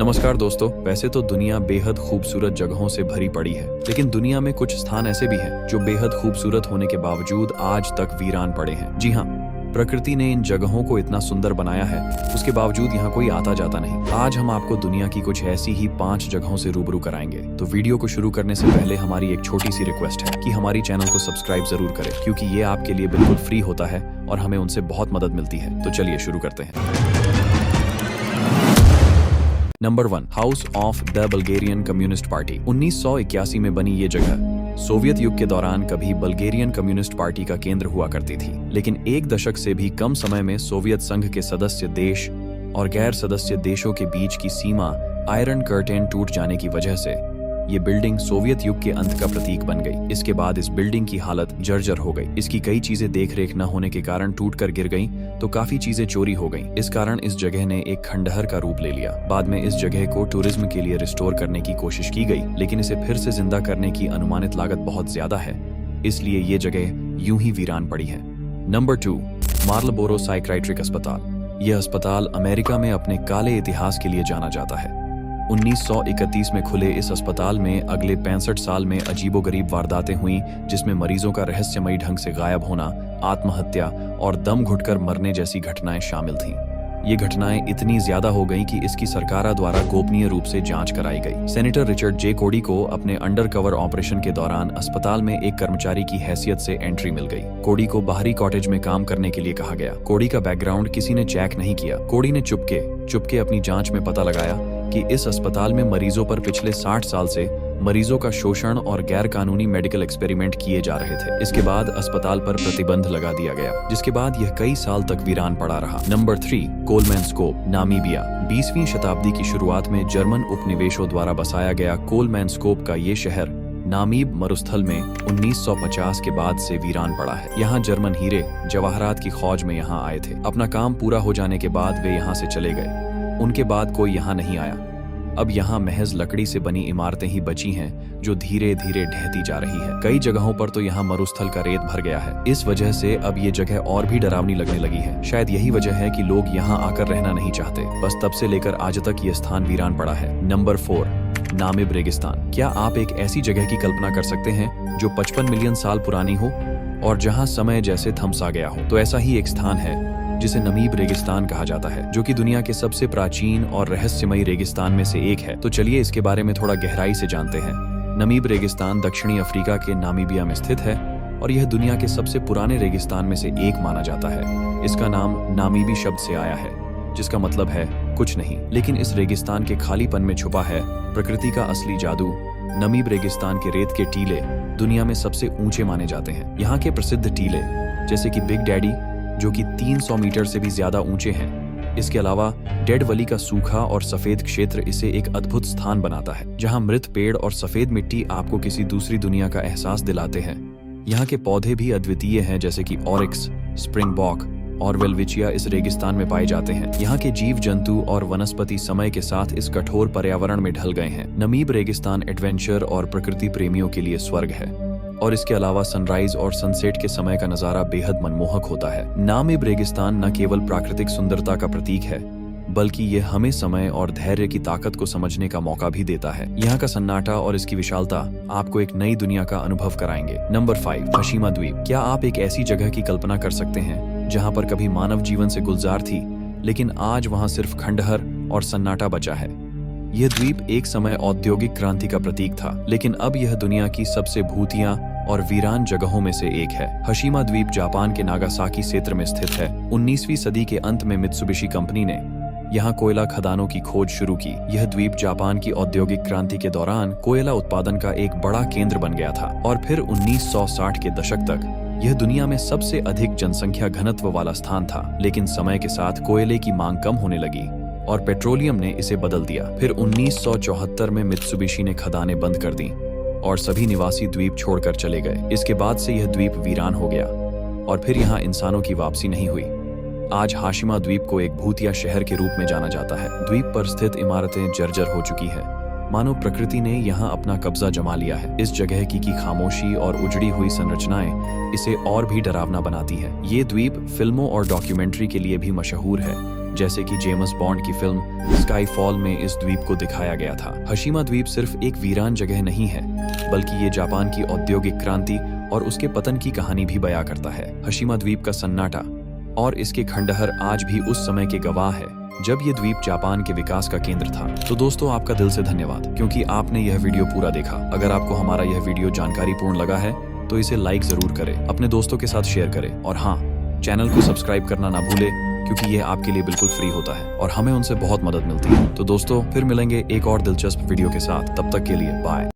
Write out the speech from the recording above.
नमस्कार दोस्तों। वैसे तो दुनिया बेहद खूबसूरत जगहों से भरी पड़ी है, लेकिन दुनिया में कुछ स्थान ऐसे भी हैं जो बेहद खूबसूरत होने के बावजूद आज तक वीरान पड़े हैं। जी हाँ, प्रकृति ने इन जगहों को इतना सुंदर बनाया है, उसके बावजूद यहाँ कोई आता जाता नहीं। आज हम आपको दुनिया की कुछ ऐसी ही 5 जगहों से रूबरू कराएंगे। तो वीडियो को शुरू करने से पहले हमारी एक छोटी सी रिक्वेस्ट है कि हमारी चैनल को सब्सक्राइब जरूर करें, क्योंकि ये आपके लिए बिल्कुल फ्री होता है और हमें उनसे बहुत मदद मिलती है। तो चलिए शुरू करते हैं। Number 1, house of the Bulgarian communist party. 1981 में बनी ये जगह सोवियत युग के दौरान कभी बल्गेरियन कम्युनिस्ट पार्टी का केंद्र हुआ करती थी, लेकिन एक दशक से भी कम समय में सोवियत संघ के सदस्य देश और गैर सदस्य देशों के बीच की सीमा आयरन कर्टेन टूट जाने की वजह से ये बिल्डिंग सोवियत युग के अंत का प्रतीक बन गई। इसके बाद इस बिल्डिंग की हालत जर्जर हो गई। इसकी कई चीजें देख रेख न होने के कारण टूट कर गिर गईं, तो काफी चीजें चोरी हो गईं। इस कारण इस जगह ने एक खंडहर का रूप ले लिया। बाद में इस जगह को टूरिज्म के लिए रिस्टोर करने की कोशिश की गई, लेकिन इसे फिर से जिंदा करने की अनुमानित लागत बहुत ज्यादा है, इसलिए ये जगह यूं ही वीरान पड़ी है। नंबर 2, मार्लबोरो साइकियाट्रिक अस्पताल। यह अस्पताल अमेरिका में अपने काले इतिहास के लिए जाना जाता है। 1931 में खुले इस अस्पताल में अगले 65 साल में अजीबोगरीब वारदातें हुई, जिसमें मरीजों का रहस्यमयी ढंग से गायब होना, आत्महत्या और दम घुटकर मरने जैसी घटनाएं शामिल थीं। ये घटनाएं इतनी ज्यादा हो गईं कि इसकी सरकार द्वारा गोपनीय रूप से जांच कराई गई। सेनेटर रिचर्ड जे कोडी को अपने अंडरकवर ऑपरेशन के दौरान अस्पताल में एक कर्मचारी की हैसियत से एंट्री मिल गई। कोडी को बाहरी कॉटेज में काम करने के लिए कहा गया। कोडी का बैकग्राउंड किसी ने चेक नहीं किया। कोडी ने चुपके अपनी जांच में पता लगाया कि इस अस्पताल में मरीजों पर पिछले 60 साल से मरीजों का शोषण और गैर कानूनी मेडिकल एक्सपेरिमेंट किए जा रहे थे। इसके बाद अस्पताल पर प्रतिबंध लगा दिया गया, जिसके बाद यह कई साल तक वीरान पड़ा रहा। Number 3, कोलमैनस्कोप, Namibia. 20वीं शताब्दी की शुरुआत में जर्मन उपनिवेशों द्वारा बसाया गया कोलमैनस्कोप का ये शहर नामीब मरुस्थल में 1950 के बाद से वीरान पड़ा है। यहाँ जर्मन हीरे जवाहरात की खोज में यहाँ आए थे। अपना काम पूरा हो जाने के बाद वे यहाँ से चले गए। उनके बाद कोई यहाँ नहीं आया। अब यहाँ महज लकड़ी से बनी इमारतें ही बची हैं, जो धीरे धीरे ढहती जा रही है। कई जगहों पर तो यहाँ मरुस्थल का रेत भर गया है। इस वजह से अब ये जगह और भी डरावनी लगने लगी है। शायद यही वजह है कि लोग यहाँ आकर रहना नहीं चाहते। बस तब से लेकर आज तक ये स्थान वीरान पड़ा है। नंबर 4, नामिब रेगिस्तान। क्या आप एक ऐसी जगह की कल्पना कर सकते हैं जो 55 मिलियन साल पुरानी हो और जहाँ समय जैसे थमसा गया हो? तो ऐसा ही एक स्थान है जिसे नमीब रेगिस्तान कहा जाता है, जो कि दुनिया के सबसे प्राचीन और रहस्यमयी रेगिस्तान में से एक है। तो चलिए इसके बारे में थोड़ा गहराई से जानते हैं। नमीब रेगिस्तान दक्षिणी अफ्रीका के नामीबिया में स्थित है और यह दुनिया के सबसे पुराने रेगिस्तान में से एक माना जाता है। इसका नाम नामीबी शब्द से आया है, जिसका मतलब है कुछ नहीं। लेकिन इस रेगिस्तान के खालीपन में छुपा है प्रकृति का असली जादू। नमीब रेगिस्तान के रेत के टीले दुनिया में सबसे ऊंचे माने जाते हैं। यहाँ के प्रसिद्ध टीले जैसे कि बिग डैडी, जो कि 300 मीटर से भी ज्यादा ऊंचे हैं। इसके अलावा डेड वैली का सूखा और सफेद क्षेत्र इसे एक अद्भुत स्थान बनाता है, जहां मृत पेड़ और सफेद मिट्टी आपको किसी दूसरी दुनिया का एहसास दिलाते हैं। यहाँ के पौधे भी अद्वितीय हैं, जैसे कि ऑरिक्स, स्प्रिंगबॉक और वेलविचिया इस रेगिस्तान में पाए जाते हैं। यहाँ के जीव जंतु और वनस्पति समय के साथ इस कठोर पर्यावरण में ढल गए हैं। नमीब रेगिस्तान एडवेंचर और प्रकृति प्रेमियों के लिए स्वर्ग है, और इसके अलावा सनराइज और सनसेट के समय का नजारा बेहद मनमोहक होता है। नामिब रेगिस्तान न केवल प्राकृतिक सुंदरता का प्रतीक है, बल्कि ये हमें समय और धैर्य की ताकत को समझने का मौका भी देता है। यहाँ का सन्नाटा और इसकी विशालता आपको एक नई दुनिया का अनुभव कराएंगे। नंबर 5, हशीमा द्वीप। क्या आप एक ऐसी जगह की कल्पना कर सकते हैं जहाँ पर कभी मानव जीवन से गुलजार थी, लेकिन आज वहाँ सिर्फ खंडहर और सन्नाटा बचा है? यह द्वीप एक समय औद्योगिक क्रांति का प्रतीक था, लेकिन अब यह दुनिया की सबसे भूतिया और वीरान जगहों में से एक है। हशीमा द्वीप जापान के नागासाकी क्षेत्र में स्थित है। 19वीं सदी के अंत में मित्सुबिशी कंपनी ने यहाँ कोयला खदानों की खोज शुरू की। यह द्वीप जापान की औद्योगिक क्रांति के दौरान कोयला उत्पादन का एक बड़ा केंद्र बन गया था, और फिर 1960 के दशक तक यह दुनिया में सबसे अधिक जनसंख्या घनत्व वाला स्थान था। लेकिन समय के साथ कोयले की मांग कम होने लगी और पेट्रोलियम ने इसे बदल दिया। फिर 1974 में मित्सुबिशी ने खदानें बंद कर दी और सभी निवासी द्वीप छोड़कर चले गए। इसके बाद से यह द्वीप वीरान हो गया और फिर यहाँ इंसानों की वापसी नहीं हुई। आज हाशिमा द्वीप को एक भूतिया शहर के रूप में जाना जाता है। द्वीप पर स्थित इमारतें जर्जर हो चुकी हैं, मानो प्रकृति ने यहाँ अपना कब्जा जमा लिया है। इस जगह की खामोशी और उजड़ी हुई संरचनाएं इसे और भी डरावना बनाती है। ये द्वीप फिल्मों और डॉक्यूमेंट्री के लिए भी मशहूर है, जैसे कि जेम्स बॉन्ड की फिल्म स्काईफॉल में इस द्वीप को दिखाया गया था। हशीमा द्वीप सिर्फ एक वीरान जगह नहीं है, बल्कि ये जापान की औद्योगिक क्रांति और उसके पतन की कहानी भी बयां करता है। हशीमा द्वीप का सन्नाटा और इसके खंडहर आज भी उस समय के गवाह है जब ये द्वीप जापान के विकास का केंद्र था। तो दोस्तों, आपका दिल से धन्यवाद क्योंकि आपने यह वीडियो पूरा देखा। अगर आपको हमारा यह वीडियो जानकारीपूर्ण लगा है तो इसे लाइक जरूर करें, अपने दोस्तों के साथ शेयर करें और हाँ, चैनल को सब्सक्राइब करना ना भूलें क्योंकि यह आपके लिए बिल्कुल फ्री होता है और हमें उनसे बहुत मदद मिलती है। तो दोस्तों, फिर मिलेंगे एक और दिलचस्प वीडियो के साथ। तब तक के लिए बाय।